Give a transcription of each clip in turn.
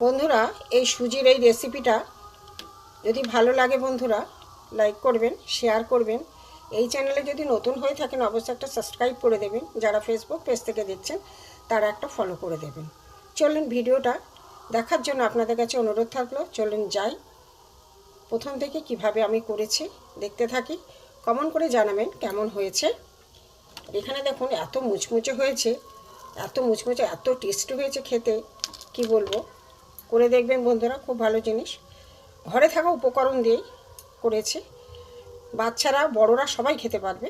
বন্ধুরা, এই সুজির এই রেসিপিটা যদি ভালো লাগে বন্ধুরা লাইক করবেন, শেয়ার করবেন। এই চ্যানেলে যদি নতুন হয়ে থাকেন অবশ্যই একটা সাবস্ক্রাইব করে দেবেন। যারা ফেসবুক পেজ থেকে দেখছেন তারা একটা ফলো করে দেবেন। চলুন ভিডিওটা দেখার জন্য আপনাদের কাছে অনুরোধ থাকলো। চলুন যাই প্রথম থেকে কিভাবে আমি করেছি দেখতে থাকি। কমেন্ট করে জানাবেন কেমন হয়েছে। এখানে দেখুন এত মুচমুচে হয়েছে, এত মুচমুচে, এত টেস্টি হয়েছে খেতে, কি বলবো। করে দেখবেন বন্ধুরা, খুব ভালো জিনিস। ঘরে থাকা উপকরণ দিয়েই করেছি, বাচ্চারা বড়রা সবাই খেতে পারবে।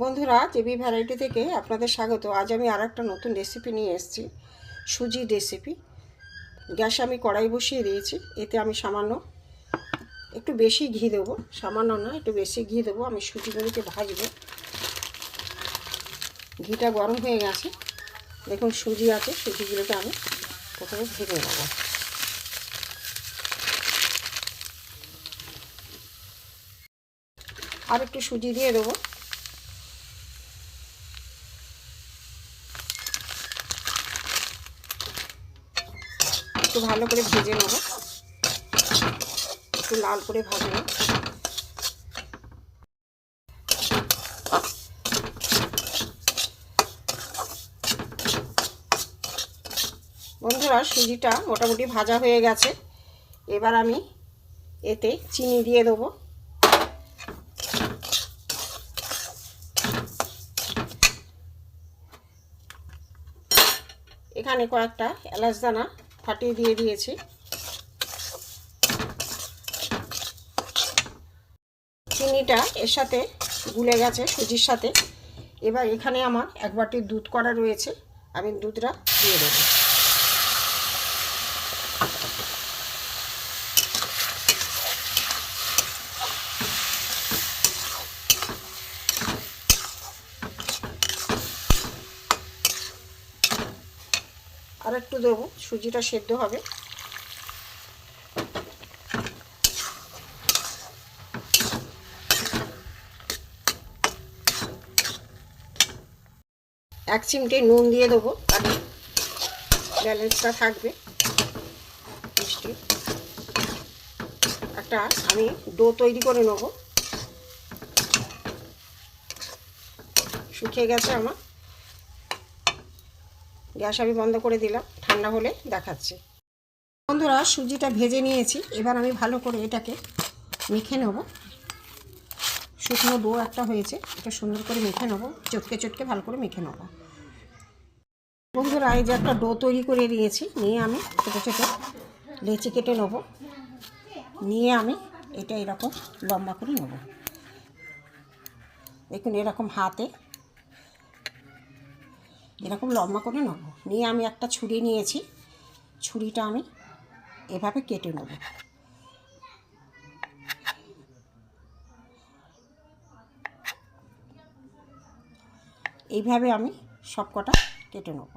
বন্ধুরা, জেবি ভ্যারাইটি থেকে আপনাদের স্বাগত। আজ আমি আর একটা নতুন রেসিপি নিয়ে এসেছি, সুজির রেসিপি। গ্যাসে আমি কড়াই বসিয়ে দিয়েছি। এতে আমি সামান্য একটু বেশি ঘি দেবো, সামান্য না একটু বেশি ঘি দেবো। আমি সুজিগুলোকে ভাজবো। ঘিটা গরম হয়ে গেছে। দেখুন সুজি আছে, সুজিগুলোকে আমি প্রথমে ভেজে নেব। আর একটু সুজি দিয়ে দেবো। একটু ভালো করে ভেজে নেব, একটু লাল করে ভাজবো। বন্ধুরা, সুজিটা মোটামুটি ভাজা হয়ে গেছে। এবার আমি এতে চিনি দিয়ে দেবো। এখানে কয়েকটা এলাচ দানা ফাটিয়ে দিয়ে দিয়েছি। চিনিটা এর সাথে গুলে গেছে সুজির সাথে। এবার এখানে আমার এক বাটি দুধ করা রয়েছে, আমি দুধটা দিয়ে দেবো। আর একটু দেবো, সুজিটা সেদ্ধ হবে। এক চিমটে নুন দিয়ে দেবো, তাহলে ব্যালেন্সটা থাকবে মিষ্টি। একটা আমি ডো তৈরি করে নেব। শুকিয়ে গেছে আমার। গ্যাস আমি বন্ধ করে দিলাম, ঠান্ডা হলে দেখাচ্ছি। বন্ধুরা, সুজিটা ভেজে নিয়েছি। এবার আমি ভালো করে এটাকে মেখে নেব। শুকনো ডো একটা হয়েছে, এটা সুন্দর করে মেখে নেব, চটকে চটকে ভালো করে মেখে নেব। বন্ধুরা, এই যে একটা ডো তৈরি করে নিয়েছি, নিয়ে আমি ছোটো ছোটো লেচি কেটে নেব। নিয়ে আমি এটা এরকম লম্বা করে নেব। দেখুন এরকম হাতে এরকম লম্বা করে নেব। নিয়ে আমি একটা ছুরি নিয়েছি, ছুরিটা আমি এভাবে কেটে নেব। এইভাবে আমি সব কটা কেটে নেব।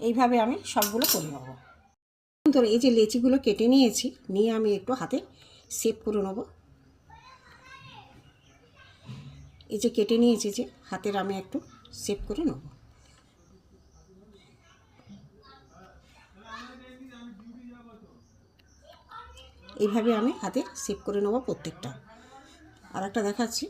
এইভাবে আমি সবগুলো করে নেব। ধরো এই যে লেচিগুলো কেটে নিয়েছি, নিয়ে আমি একটু হাতে শেপ করে নেব। এই যে কেটে নিয়েছি, যে হাতের আমি একটু শেপ করে নেব। এইভাবে আমি হাতে শেপ করে নেব প্রত্যেকটা। আর একটা দেখাচ্ছি।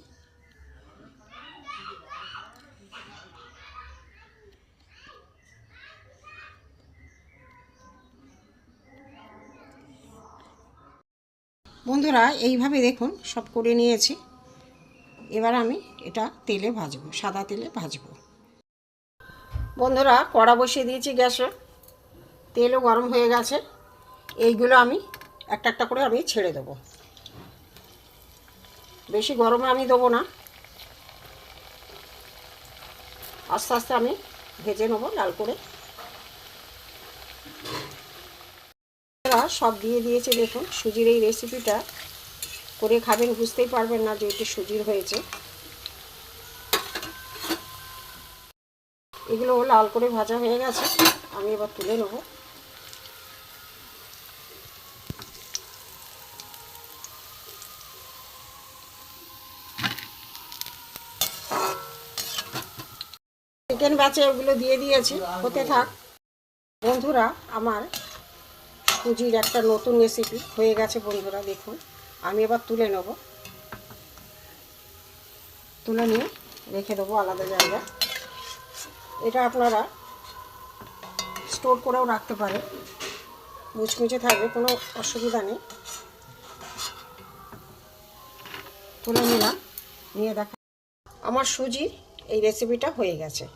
বন্ধুরা, এইভাবে দেখুন সব করে নিয়েছি। এবার আমি এটা তেলে ভাজবো, সাদা তেলে ভাজবো। বন্ধুরা, কড়া বসিয়ে দিয়েছি গ্যাসে, তেলও গরম হয়ে গেছে। এইগুলো আমি একটা একটা করে আমি ছেড়ে দেবো। বেশি গরমে আমি দেবো না, আস্তে আস্তে আমি ভেজে নেবো লাল করে। সব দিয়ে দিয়েছে। দেখুন সুজির এই রেসিপিটা করে খাবেন, বুঝতেই পারবেন না যে এটি সুজির হয়েছে। এগুলো লাল করে ভাজা হয়ে গেছে, আমি এবার তুলে নেব। চিকেন ব্যাচে ওগুলো দিয়ে দিয়েছি, হতে থাক। বন্ধুরা আমার সুজির একটা নতুন রেসিপি হয়ে গেছে বন্ধুরা, দেখুন। আমি এবার তুলে নেব, তুলে নিয়ে রেখে দেবো আলাদা জায়গায়। এটা আপনারা স্টোর করেও রাখতে পারেন, মুচমুচে থাকবে, কোনো অসুবিধা নেই। তুলে নিলাম, নিয়ে দেখা আমার সুজির এই রেসিপিটা হয়ে গেছে।